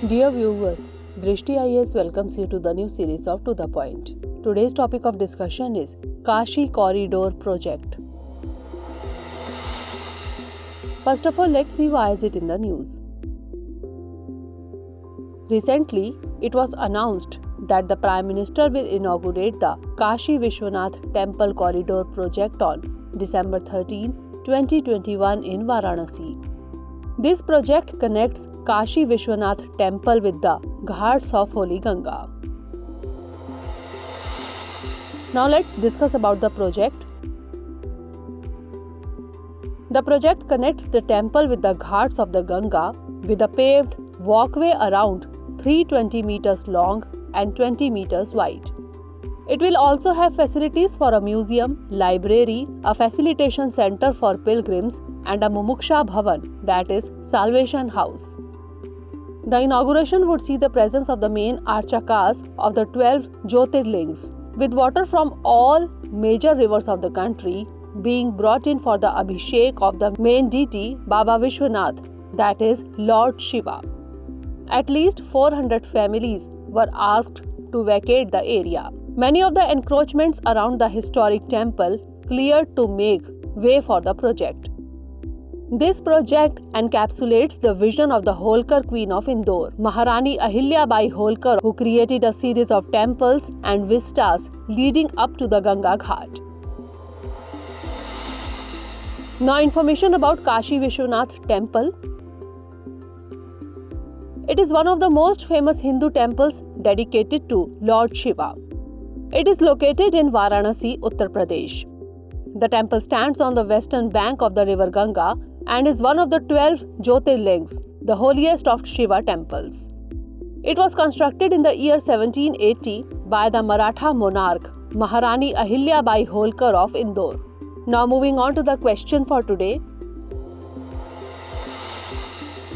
Dear viewers, Drishti IAS welcomes you to the new series of To The Point. Today's topic of discussion is Kashi Corridor Project. First of all, let's see why is it in the news. Recently, it was announced that the Prime Minister will inaugurate the Kashi Vishwanath Temple Corridor Project on December 13, 2021 in Varanasi. This project connects Kashi Vishwanath Temple with the Ghats of Holy Ganga. Now let's discuss about the project. The project connects the temple with the Ghats of the Ganga with a paved walkway around 320 meters long and 20 meters wide. It will also have facilities for a museum, library, a facilitation center for pilgrims, and a Mumuksha Bhavan, that is, Salvation House. The inauguration would see the presence of the main archakas of the 12 Jyotirlings, with water from all major rivers of the country being brought in for the Abhishek of the main deity Baba Vishwanath, that is, Lord Shiva. At least 400 families were asked to vacate the area. Many of the encroachments around the historic temple cleared to make way for the project. This project encapsulates the vision of the Holkar Queen of Indore, Maharani Ahilya Bai Holkar, who created a series of temples and vistas leading up to the Ganga Ghat. Now, information about Kashi Vishwanath Temple. It is one of the most famous Hindu temples dedicated to Lord Shiva. It is located in Varanasi, Uttar Pradesh. The temple stands on the western bank of the river Ganga and is one of the 12 Jyotirlings, the holiest of Shiva temples. It was constructed in the year 1780 by the Maratha monarch Maharani Ahilya Bai Holkar of Indore. Now moving on to the question for today.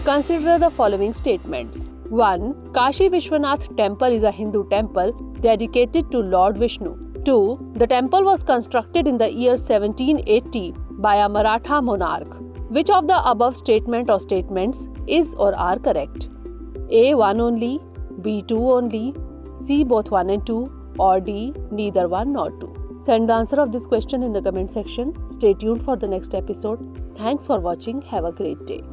Consider the following statements. 1. Kashi Vishwanath Temple is a Hindu temple dedicated to Lord Vishnu. 2. The temple was constructed in the year 1780 by a Maratha monarch. Which of the above statement or statements is or are correct? A. 1 only, B. 2 only, C. both 1 and 2, or D. neither 1 nor 2. Send the answer of this question in the comment section. Stay tuned for the next episode. Thanks for watching. Have a great day.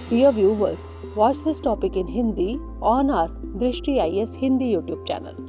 Dear viewers, watch this topic in Hindi on our Drishti IAS Hindi YouTube channel.